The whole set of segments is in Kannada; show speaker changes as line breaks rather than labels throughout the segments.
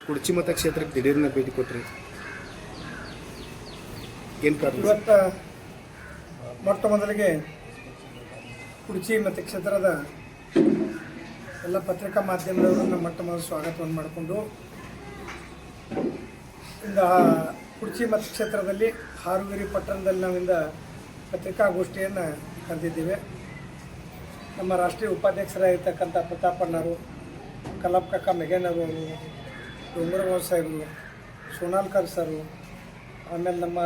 ಕುಡ್ಚಿ ಮತಕ್ಷೇತ್ರಕ್ಕೆ ದಿಢೀರ್ನ ಭೇಟಿ ಕೊಟ್ರಿ, ಏನು ಕಾರಣ?
ಇವತ್ತು ಮೊಟ್ಟ ಮೊದಲಿಗೆ ಕುಡ್ಚಿ ಮತಕ್ಷೇತ್ರದ ಎಲ್ಲ ಪತ್ರಿಕಾ ಮಾಧ್ಯಮದವರು ನಮ್ಮ ಮೊಟ್ಟ ಮೊದಲು ಸ್ವಾಗತವನ್ನು ಮಾಡಿಕೊಂಡು ಇಂದ ಕುಡ್ಚಿ ಮತಕ್ಷೇತ್ರದಲ್ಲಿ ಹಾರುಗಿರಿ ಪಟ್ಟಣದಲ್ಲಿ ನಾವಿಂದ ಪತ್ರಿಕಾಗೋಷ್ಠಿಯನ್ನು ಕರೆದಿದ್ದೇವೆ. ನಮ್ಮ ರಾಷ್ಟ್ರೀಯ ಉಪಾಧ್ಯಕ್ಷರಾಗಿರ್ತಕ್ಕಂಥ ಪ್ರತಾಪಣ್ಣವರು, ಕಲ್ಲಪ್ಪ ಕಾಕ ಮೆಗೇನವರು, ಡೋಂಗರಗಾಂವ್ ಸಾಹೇಬರು, ಸೋನಾಲ್ಕರ್ ಸರು, ಆಮೇಲೆ ನಮ್ಮ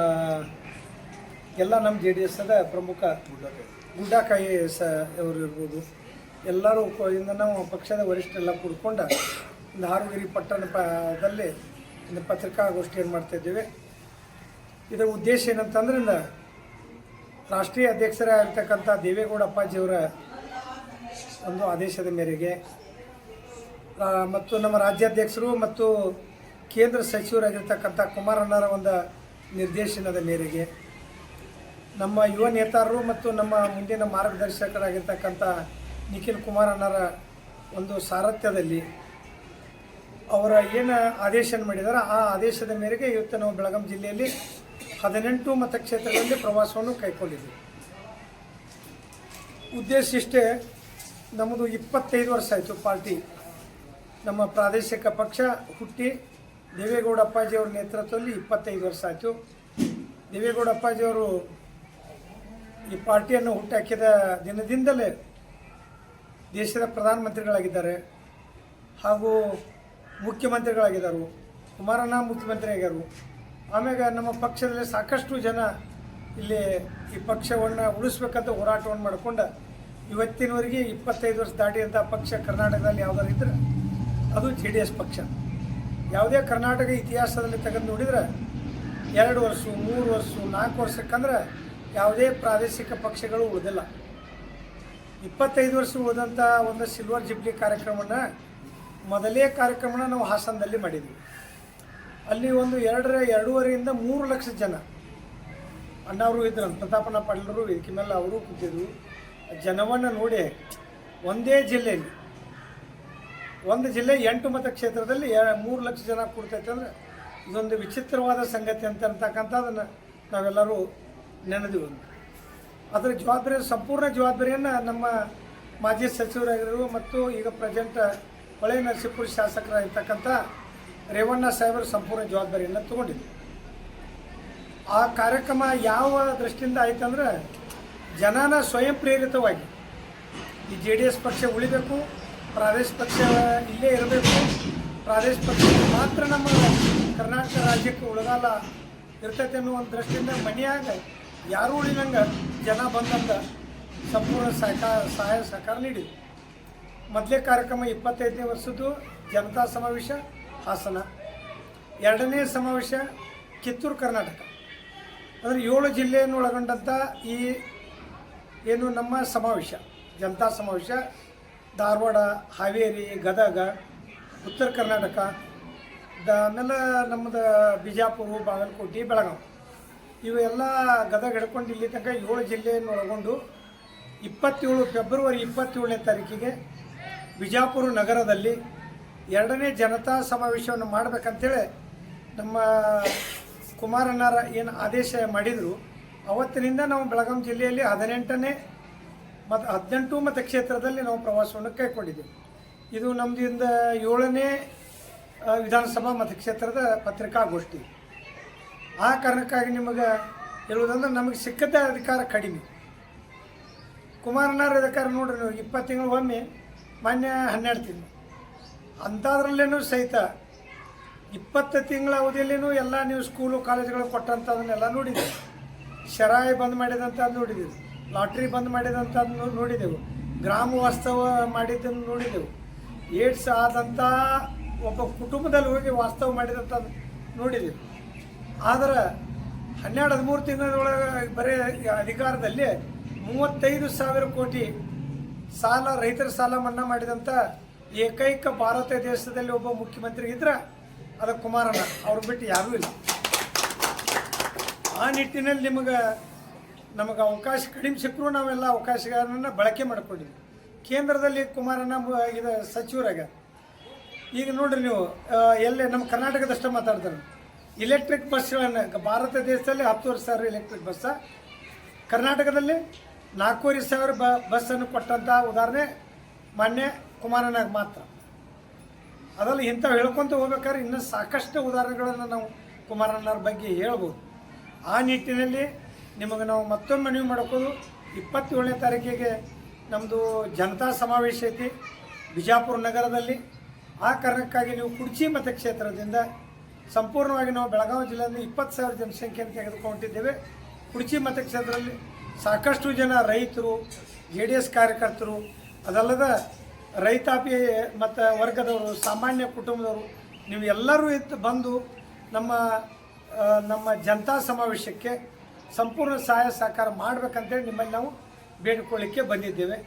ಜೆ ಡಿ ಎಸ್ದ ಪ್ರಮುಖ ಗುಡ್ಡಾಕಾಯಿ ಅವರು ಇರ್ಬೋದು, ಎಲ್ಲರೂ ಇಂದ ನಾವು ಪಕ್ಷದ ವರಿಷ್ಠರೆಲ್ಲ ಕೂಡ್ಕೊಂಡು ಒಂದು ಹಾರುಗಿರಿ ಪಟ್ಟಣದಲ್ಲಿ ಒಂದು ಪತ್ರಿಕಾಗೋಷ್ಠಿಯನ್ನು ಮಾಡ್ತಾಯಿದ್ದೇವೆ. ಇದರ ಉದ್ದೇಶ ಏನಂತಂದ್ರೆ ರಾಷ್ಟ್ರೀಯ ಅಧ್ಯಕ್ಷರಾಗಿರ್ತಕ್ಕಂಥ ದೇವೇಗೌಡ ಅಪ್ಪಾಜಿಯವರ ಒಂದು ಆದೇಶದ ಮೇರೆಗೆ ಮತ್ತು ನಮ್ಮ ರಾಜ್ಯಾಧ್ಯಕ್ಷರು ಮತ್ತು ಕೇಂದ್ರ ಸಚಿವರಾಗಿರ್ತಕ್ಕಂಥ ಕುಮಾರಣ್ಣರ ಒಂದು ನಿರ್ದೇಶನದ ಮೇರೆಗೆ ನಮ್ಮ ಯುವ ನೇತಾರರು ಮತ್ತು ನಮ್ಮ ಮುಂದಿನ ಮಾರ್ಗದರ್ಶಕರಾಗಿರ್ತಕ್ಕಂಥ ನಿಖಿಲ್ ಕುಮಾರಣ್ಣರ ಒಂದು ಸಾರಥ್ಯದಲ್ಲಿ ಅವರ ಏನು ಆದೇಶ ಮಾಡಿದಾರೆ ಆ ಆದೇಶದ ಮೇರೆಗೆ ಇವತ್ತು ನಾವು ಬೆಳಗಾಂ ಜಿಲ್ಲೆಯಲ್ಲಿ 18 ಮತಕ್ಷೇತ್ರಗಳಲ್ಲಿ ಪ್ರವಾಸವನ್ನು ಕೈಗೊಂಡಿದ್ದೀವಿ. ಉದ್ದೇಶ ಇಷ್ಟೇ, ನಮ್ಮದು 25 ವರ್ಷ ಆಯಿತು ಪಾರ್ಟಿ, ನಮ್ಮ ಪ್ರಾದೇಶಿಕ ಪಕ್ಷ ಹುಟ್ಟಿ ದೇವೇಗೌಡ ಅಪ್ಪಾಜಿಯವರ ನೇತೃತ್ವದಲ್ಲಿ 25 ವರ್ಷ ಆಯಿತು. ದೇವೇಗೌಡ ಅಪ್ಪಾಜಿಯವರು ಈ ಪಾರ್ಟಿಯನ್ನು ಹುಟ್ಟಾಕಿದ ದಿನದಿಂದಲೇ ದೇಶದ ಪ್ರಧಾನಮಂತ್ರಿಗಳಾಗಿದ್ದಾರೆ ಹಾಗೂ ಮುಖ್ಯಮಂತ್ರಿಗಳಾಗಿದ್ದರು. ಕುಮಾರಣ್ಣ ಮುಖ್ಯಮಂತ್ರಿ ಆಗ್ಯಾರು. ಆಮ್ಯಾಗ ನಮ್ಮ ಪಕ್ಷದಲ್ಲಿ ಸಾಕಷ್ಟು ಜನ ಇಲ್ಲಿ ಈ ಪಕ್ಷವನ್ನು ಉಳಿಸ್ಬೇಕಂತ ಹೋರಾಟವನ್ನು ಮಾಡಿಕೊಂಡು ಇವತ್ತಿನವರೆಗೆ 25 ವರ್ಷ ದಾಟಿದಂಥ ಪಕ್ಷ ಕರ್ನಾಟಕದಲ್ಲಿ ಯಾವುದಾದ್ರು ಇದ್ದರೆ ಅದು JDS ಪಕ್ಷ. ಯಾವುದೇ ಕರ್ನಾಟಕ ಇತಿಹಾಸದಲ್ಲಿ ತೆಗೆದು ನೋಡಿದರೆ 2 ವರ್ಷ 3 ವರ್ಷ 4 ವರ್ಷಕ್ಕಂದ್ರೆ ಯಾವುದೇ ಪ್ರಾದೇಶಿಕ ಪಕ್ಷಗಳು ಉಳಿದಿಲ್ಲ. 25 ವರ್ಷ ಉಳಿದಂಥ ಒಂದು ಸಿಲ್ವರ್ ಜುಬ್ಲಿ ಕಾರ್ಯಕ್ರಮವನ್ನು ಮೊದಲೇ ಕಾರ್ಯಕ್ರಮನ ನಾವು ಹಾಸನದಲ್ಲಿ ಮಾಡಿದ್ವಿ. ಅಲ್ಲಿ ಒಂದು 2.5ರಿಂದ 3 ಲಕ್ಷ ಜನ ಅಣ್ಣವರು ಇದ್ರು, ಪ್ರತಾಪಣ್ಣ ಪಾಟೀಲರು ವೇದಿಕೆ ಮೇಲೆ ಅವರು ಕೂತಿದ್ರು. ಜನವನ್ನು ನೋಡಿ ಒಂದೇ ಜಿಲ್ಲೆಯಲ್ಲಿ ಒಂದು ಜಿಲ್ಲೆ 8 ಮತಕ್ಷೇತ್ರದಲ್ಲಿ 3 ಲಕ್ಷ ಜನ ಕೂಡ್ತೈತೆ ಅಂದರೆ ಇದೊಂದು ವಿಚಿತ್ರವಾದ ಸಂಗತಿ ಅಂತಕ್ಕಂಥದ್ದನ್ನು ನಾವೆಲ್ಲರೂ ನೆನೆದಿವಿ. ಅದರ ಜವಾಬ್ದಾರಿ, ಸಂಪೂರ್ಣ ಜವಾಬ್ದಾರಿಯನ್ನು ನಮ್ಮ ಮಾಜಿ ಸಚಿವರಾಗಿರುವ ಮತ್ತು ಈಗ ಪ್ರೆಸೆಂಟ್ ಹೊಳೆ ನರಸೀಪುರ ಶಾಸಕರಾಗಿರ್ತಕ್ಕಂಥ ರೇವಣ್ಣ ಸಾಹೇಬರು ಸಂಪೂರ್ಣ ಜವಾಬ್ದಾರಿಯನ್ನು ತಗೊಂಡಿದ್ವಿ. ಆ ಕಾರ್ಯಕ್ರಮ ಯಾವ ದೃಷ್ಟಿಯಿಂದ ಆಯ್ತಂದ್ರೆ ಜನನ ಸ್ವಯಂ ಪ್ರೇರಿತವಾಗಿ ಈ JDS ಪಕ್ಷ ಉಳಿಬೇಕು, ಪ್ರಾದೇಶಿಕ ಪಕ್ಷ ಇಲ್ಲೇ ಇರಬೇಕು, ಪ್ರಾದೇಶಿಕ ಪಕ್ಷ ಮಾತ್ರ ನಮ್ಮ ಕರ್ನಾಟಕ ರಾಜ್ಯಕ್ಕೆ ಉಳಗಾಲ ಇರ್ತೈತೆ ಅನ್ನೋ ಒಂದು ದೃಷ್ಟಿಯಿಂದ ಮನೆಯಾಗ ಯಾರೂ ಉಳಿದಂಗೆ ಜನ ಬಂದಂತ ಸಂಪೂರ್ಣ ಸಹಾಯ ಸಹಕಾರ ನೀಡಿದೆ. ಮೊದಲೇ ಕಾರ್ಯಕ್ರಮ 25ನೇ ವರ್ಷದ್ದು ಜನತಾ ಸಮಾವೇಶ ಹಾಸನ, 2ನೇ ಸಮಾವೇಶ ಕಿತ್ತೂರು ಕರ್ನಾಟಕ, ಅಂದರೆ 7 ಜಿಲ್ಲೆಯನ್ನು ಒಳಗೊಂಡಂಥ ಈ ಏನು ನಮ್ಮ ಸಮಾವೇಶ ಜನತಾ ಸಮಾವೇಶ ಧಾರವಾಡ, ಹಾವೇರಿ, ಗದಗ, ಉತ್ತರ ಕರ್ನಾಟಕ, ಆಮೇಲೆ ನಮ್ಮದು ಬಿಜಾಪುರ, ಬಾಗಲಕೋಟೆ, ಬೆಳಗಾವಿ ಇವೆಲ್ಲ ಗದಗ ಹಿಡ್ಕೊಂಡು ಇಲ್ಲಿ ತನಕ 7 ಜಿಲ್ಲೆಯನ್ನು ಒಳಗೊಂಡು ಫೆಬ್ರವರಿ 27ನೇ ತಾರೀಕಿಗೆ ಬಿಜಾಪುರ ನಗರದಲ್ಲಿ 2ನೇ ಜನತಾ ಸಮಾವೇಶವನ್ನು ಮಾಡಬೇಕಂತೇಳಿ ನಮ್ಮ ಕುಮಾರಣ್ಣರ ಏನು ಆದೇಶ ಮಾಡಿದರು ಅವತ್ತಿನಿಂದ ನಾವು ಬೆಳಗಾಂ ಜಿಲ್ಲೆಯಲ್ಲಿ 18 ಮತಕ್ಷೇತ್ರದಲ್ಲಿ ನಾವು ಪ್ರವಾಸವನ್ನು ಕೈಗೊಂಡಿದ್ದೀವಿ. ಇದು ನಮ್ಮದಿಂದ 7ನೇ ವಿಧಾನಸಭಾ ಮತಕ್ಷೇತ್ರದ ಪತ್ರಿಕಾಗೋಷ್ಠಿ. ಆ ಕಾರಣಕ್ಕಾಗಿ ನಿಮಗೆ ಹೇಳುವುದಂದ್ರೆ ನಮಗೆ ಸಿಕ್ಕದ ಅಧಿಕಾರ ಕಡಿಮೆ. ಕುಮಾರಣ್ಣರ ಅಧಿಕಾರ ನೋಡ್ರಿ ನೀವು 20 ತಿಂಗಳು ಒಮ್ಮೆ, ಮಾನ್ಯ 12 ತಿಂಗಳು, ಅಂಥದ್ರಲ್ಲೇನೂ ಸಹಿತ 20 ತಿಂಗಳ ಅವಧಿಯಲ್ಲೇನೂ ಎಲ್ಲ ನೀವು ಸ್ಕೂಲು ಕಾಲೇಜುಗಳು ಕೊಟ್ಟಂಥದನ್ನೆಲ್ಲ ನೋಡಿದ್ದೀವಿ. ಶರಾಯಿ ಬಂದ್ ಮಾಡಿದಂಥದ್ದು ನೋಡಿದ್ದೀವಿ, ಲಾಟ್ರಿ ಬಂದ್ ಮಾಡಿದಂಥದ್ದು ನೋಡಿದೆವು, ಗ್ರಾಮ ವಾಸ್ತವ ಮಾಡಿದ್ದನ್ನು ನೋಡಿದೆವು, ಏಡ್ಸ್ ಆದಂಥ ಒಬ್ಬ ಕುಟುಂಬದಲ್ಲಿ ಹೋಗಿ ವಾಸ್ತವ ಮಾಡಿದಂಥದ್ದು ನೋಡಿದೆವು. ಆದರೆ 12-13 ತಿಂಗಳೊಳಗೆ ಬರೀ ಅಧಿಕಾರದಲ್ಲಿ 35,000 ಕೋಟಿ ಸಾಲ, ರೈತರ ಸಾಲ ಮನ್ನಾ ಮಾಡಿದಂಥ ಏಕೈಕ ಭಾರತ ದೇಶದಲ್ಲಿ ಒಬ್ಬ ಮುಖ್ಯಮಂತ್ರಿ ಇದ್ರೆ ಅದು ಕುಮಾರಣ್ಣ, ಅವ್ರು ಬಿಟ್ಟು ಯಾರೂ ಇಲ್ಲ. ಆ ನಿಟ್ಟಿನಲ್ಲಿ ನಮಗೆ ಅವಕಾಶ ಕಡಿಮೆ ಸಿಕ್ಕರೂ ನಾವೆಲ್ಲ ಅವಕಾಶಗಳನ್ನು ಬಳಕೆ ಮಾಡಿಕೊಂಡಿದ್ವಿ. ಕೇಂದ್ರದಲ್ಲಿ ಕುಮಾರಣ್ಣ ಇದು ಸಚಿವರಾಗ ಈಗ ನೋಡ್ರಿ ನೀವು ಎಲ್ಲೇ ನಮ್ಮ ಕರ್ನಾಟಕದಷ್ಟೇ ಮಾತಾಡ್ತಾರೆ. ಇಲೆಕ್ಟ್ರಿಕ್ ಬಸ್ಗಳನ್ನು ಭಾರತ ದೇಶದಲ್ಲಿ 10,000 ಎಲೆಕ್ಟ್ರಿಕ್ ಬಸ್ಸ, ಕರ್ನಾಟಕದಲ್ಲಿ 4,500 ಬಸ್ಸನ್ನು ಕೊಟ್ಟಂಥ ಉದಾಹರಣೆ ಮಾನ್ಯ ಕುಮಾರಣ್ಣಗೆ ಮಾತ್ರ. ಅದರಲ್ಲಿ ಇಂಥವು ಹೇಳ್ಕೊತ ಹೋಗ್ಬೇಕಾದ್ರೆ ಇನ್ನೂ ಸಾಕಷ್ಟು ಉದಾಹರಣೆಗಳನ್ನು ನಾವು ಕುಮಾರಣ್ಣವ್ರ ಬಗ್ಗೆ ಹೇಳ್ಬೋದು. ಆ ನಿಟ್ಟಿನಲ್ಲಿ ನಿಮಗೆ ನಾವು ಮತ್ತೊಮ್ಮೆ ಮನವಿ ಮಾಡ್ಕೋದು, 27ನೇ ತಾರೀಕಿಗೆ ನಮ್ಮದು ಜನತಾ ಸಮಾವೇಶ ಐತಿ ಬಿಜಾಪುರ ನಗರದಲ್ಲಿ. ಆ ಕಾರಣಕ್ಕಾಗಿ ನೀವು ಕುಡ್ಚಿ ಮತಕ್ಷೇತ್ರದಿಂದ ಸಂಪೂರ್ಣವಾಗಿ ನಾವು ಬೆಳಗಾವಿ ಜಿಲ್ಲೆಯಿಂದ 20,000 ಜನಸಂಖ್ಯೆಯನ್ನು ತೆಗೆದುಕೊಂಡಿದ್ದೇವೆ. ಕುಡ್ಚಿ ಮತಕ್ಷೇತ್ರದಲ್ಲಿ ಸಾಕಷ್ಟು ಜನ ರೈತರು, JDS ಕಾರ್ಯಕರ್ತರು, ಅದಲ್ಲದ ರೈತಾಪಿ ಮತ್ತು ವರ್ಗದವರು, ಸಾಮಾನ್ಯ ಕುಟುಂಬದವರು, ನೀವು ಎಲ್ಲರೂ ಬಂದು ನಮ್ಮ ಜನತಾ ಸಮಾವೇಶಕ್ಕೆ ಸಂಪೂರ್ಣ ಸಹಾಯ ಸಹಕಾರ ಮಾಡಬೇಕಂತೇಳಿ ನಿಮ್ಮಲ್ಲಿ ನಾವು ಬೇಡಿಕೊಳ್ಳಿಕ್ಕೆ ಬಂದಿದ್ದೇವೆ.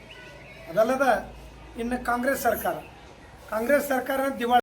ಅದಲ್ಲದ ಇನ್ನು ಕಾಂಗ್ರೆಸ್ ಸರ್ಕಾರ ದಿವಾಳಿ